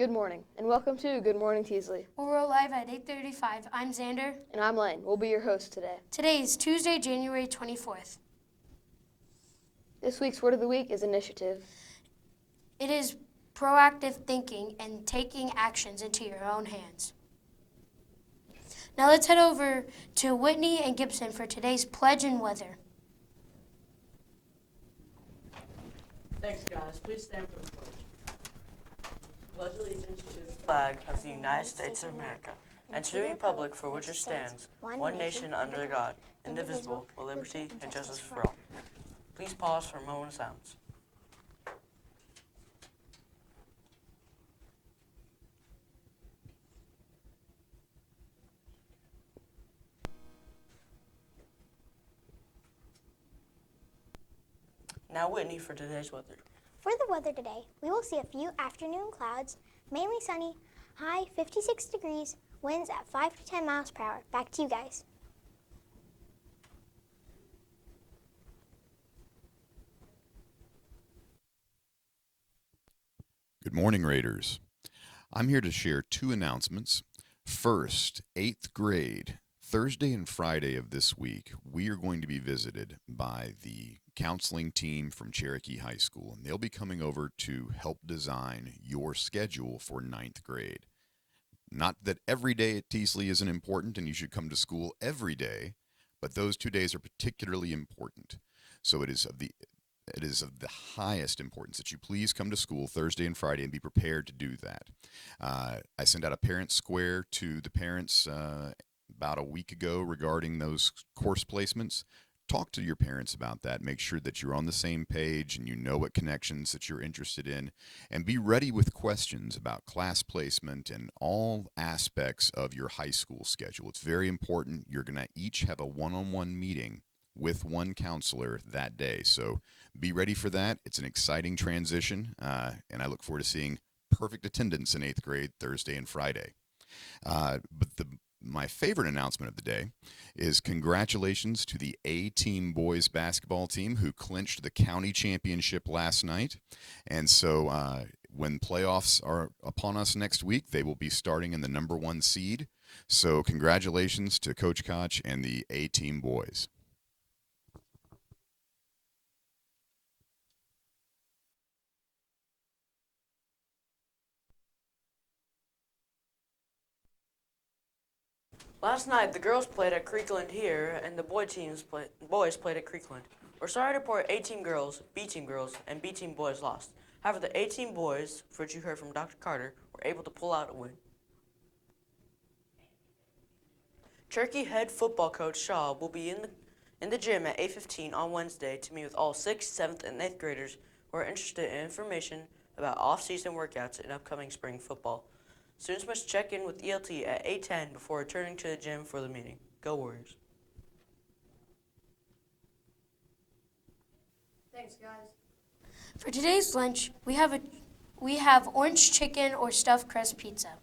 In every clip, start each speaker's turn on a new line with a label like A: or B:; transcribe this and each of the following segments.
A: Good morning, and welcome to Good Morning Teasley.
B: We're live at 8:35. I'm Xander.
A: And I'm Lane. We'll be your hosts today.
B: Today is Tuesday, January 24th.
A: This week's Word of the Week is initiative.
B: It is proactive thinking and taking actions into your own hands. Now let's head over to Whitney and Gibson for today's pledge and weather.
C: Thanks, guys. Please stand for the pledge. Pledge allegiance to the flag of the United States of America and to the republic for which it stands, one nation under God, indivisible, with liberty and justice for all. Please pause for a moment of silence. Now Whitney for today's weather.
D: For the weather today, we will see a few afternoon clouds, mainly sunny, high 56 degrees, winds at 5 to 10 miles per hour. Back to you guys.
E: Good morning, Raiders. I'm here to share two announcements. First, 8th grade, Thursday and Friday of this week, we are going to be visited by the counseling team from Cherokee High School, and they'll be coming over to help design your schedule for 9th grade. Not that every day at Teasley isn't important and you should come to school every day, but those 2 days are particularly important. So it is of the highest importance that you please come to school Thursday and Friday and be prepared to do that. I sent out a parent square to the parents about a week ago regarding those course placements. Talk to your parents about that. Make sure that you're on the same page and you know what connections that you're interested in, and be ready with questions about class placement and all aspects of your high school schedule. It's very important. You're going to each have a one-on-one meeting with one counselor that day. So be ready for that. It's an exciting transition, and I look forward to seeing perfect attendance in 8th grade Thursday and Friday. My favorite announcement of the day is congratulations to the A-Team boys basketball team who clinched the county championship last night. And so when playoffs are upon us next week, they will be starting in the number 1 seed. So congratulations to Coach Koch and the A-Team boys.
C: Last night, the girls played at Creekland here, and the boys played at Creekland. We're sorry to report A-Team girls, B-Team girls, and B-Team boys lost. However, the A-Team boys, for which you heard from Dr. Carter, were able to pull out a win. Cherokee head football coach Shaw will be in the gym at 8:15 on Wednesday to meet with all 6th, 7th, and 8th graders who are interested in information about off-season workouts and upcoming spring football. Students must check in with ELT at 8:10 before returning to the gym for the meeting. Go Warriors.
B: Thanks, guys. For today's lunch, we have orange chicken or stuffed crust pizza.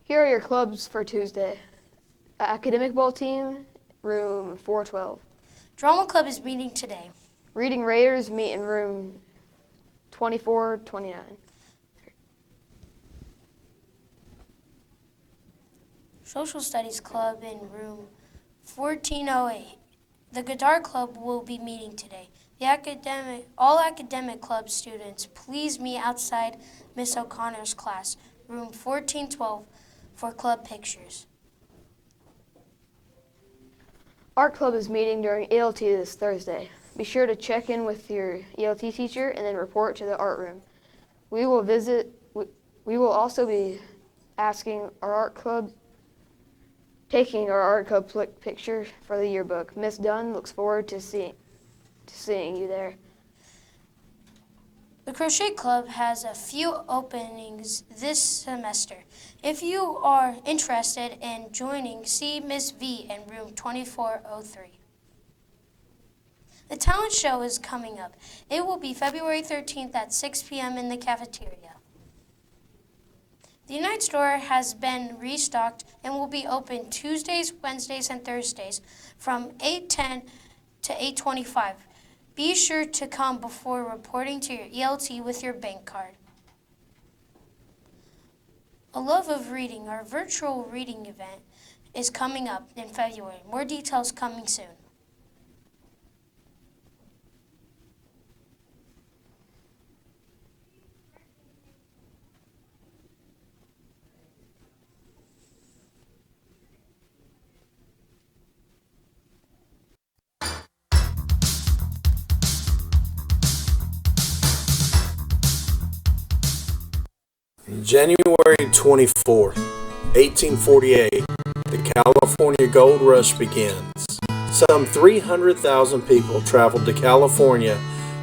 A: Here are your clubs for Tuesday. Academic Bowl team, room 412.
B: Drama Club is meeting today.
A: Reading Raiders meet in room 2429.
B: Social Studies Club in room 1408. The Guitar Club will be meeting today. All academic club students, please meet outside Miss O'Connor's class, room 1412, for club pictures.
A: Art Club is meeting during ELT this Thursday. Be sure to check in with your ELT teacher and then report to the art room. We will also be taking our art club picture for the yearbook. Miss Dunn looks forward to seeing you there.
B: The Crochet Club has a few openings this semester. If you are interested in joining, see Miss V in room 2403. The talent show is coming up. It will be February 13th at 6 p.m. in the cafeteria. The Unite store has been restocked and will be open Tuesdays, Wednesdays, and Thursdays from 8:10 to 8:25. Be sure to come before reporting to your ELT with your bank card. A Love of Reading, our virtual reading event, is coming up in February. More details coming soon.
F: January 24th, 1848, the California Gold Rush begins. Some 300,000 people traveled to California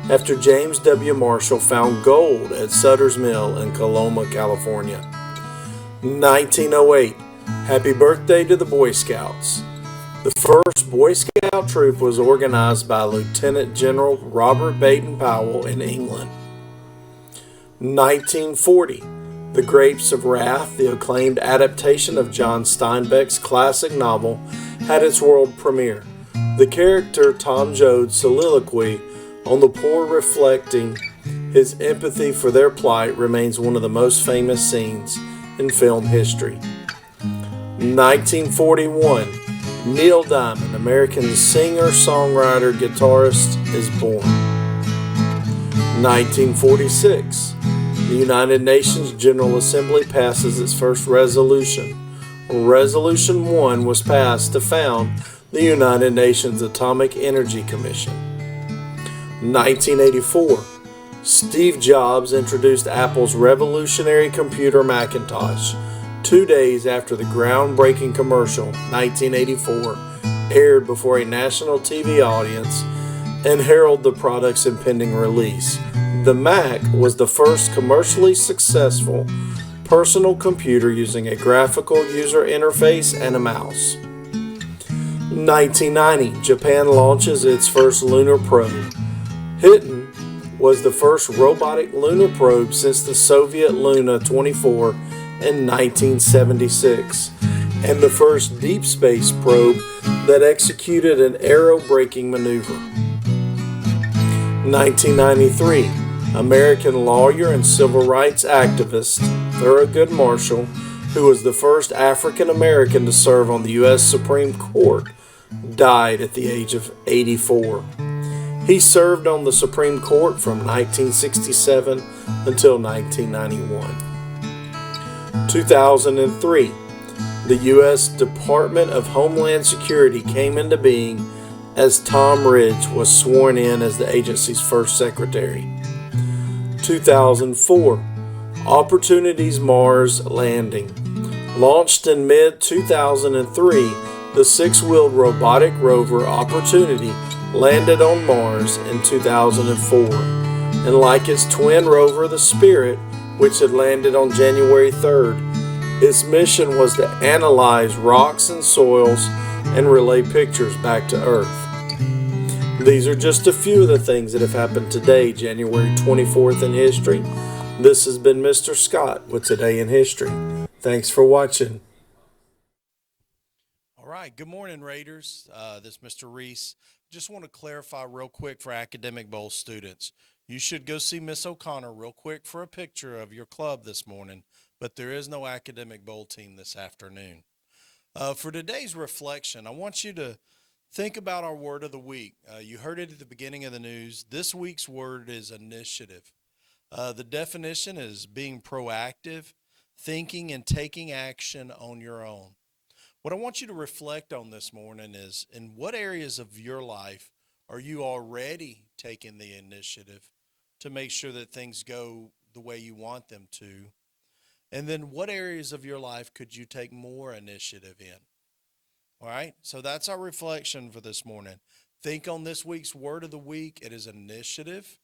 F: after James W. Marshall found gold at Sutter's Mill in Coloma, California. 1908, happy birthday to the Boy Scouts. The first Boy Scout troop was organized by Lieutenant General Robert Baden-Powell in England. 1940, The Grapes of Wrath, the acclaimed adaptation of John Steinbeck's classic novel, had its world premiere. The character Tom Joad's soliloquy on the poor reflecting his empathy for their plight remains one of the most famous scenes in film history. 1941, Neil Diamond, American singer, songwriter, guitarist, is born. 1946, the United Nations General Assembly passes its first resolution. Resolution 1 was passed to found the United Nations Atomic Energy Commission. 1984, Steve Jobs introduced Apple's revolutionary computer Macintosh. 2 days after the groundbreaking commercial, 1984, aired before a national TV audience and heralded the product's impending release. The Mac was the first commercially successful personal computer using a graphical user interface and a mouse. 1990, Japan launches its first lunar probe. Hiten was the first robotic lunar probe since the Soviet Luna 24 in 1976, and the first deep space probe that executed an aerobraking maneuver. 1993, American lawyer and civil rights activist Thurgood Marshall, who was the first African American to serve on the U.S. Supreme Court, died at the age of 84. He served on the Supreme Court from 1967 until 1991. 2003, the U.S. Department of Homeland Security came into being as Tom Ridge was sworn in as the agency's first secretary. 2004, Opportunity's Mars landing. Launched in mid-2003, the six-wheeled robotic rover Opportunity landed on Mars in 2004. And like its twin rover, the Spirit, which had landed on January 3rd, its mission was to analyze rocks and soils and relay pictures back to Earth. These are just a few of the things that have happened today, January 24th in history. This has been Mr. Scott with Today in History. Thanks for watching.
G: All right, good morning, Raiders. This is Mr. Reese. Just want to clarify real quick for Academic Bowl students. You should go see Miss O'Connor real quick for a picture of your club this morning, but there is no Academic Bowl team this afternoon. For today's reflection, I want you to think about our word of the week. You heard it at the beginning of the news. This week's word is initiative. The definition is being proactive, thinking and taking action on your own. What I want you to reflect on this morning is, in what areas of your life are you already taking the initiative to make sure that things go the way you want them to? And then what areas of your life could you take more initiative in? All right, so that's our reflection for this morning. Think on this week's word of the week. It is initiative.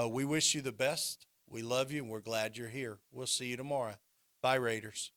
G: We wish you the best. We love you, and we're glad you're here. We'll see you tomorrow. Bye, Raiders.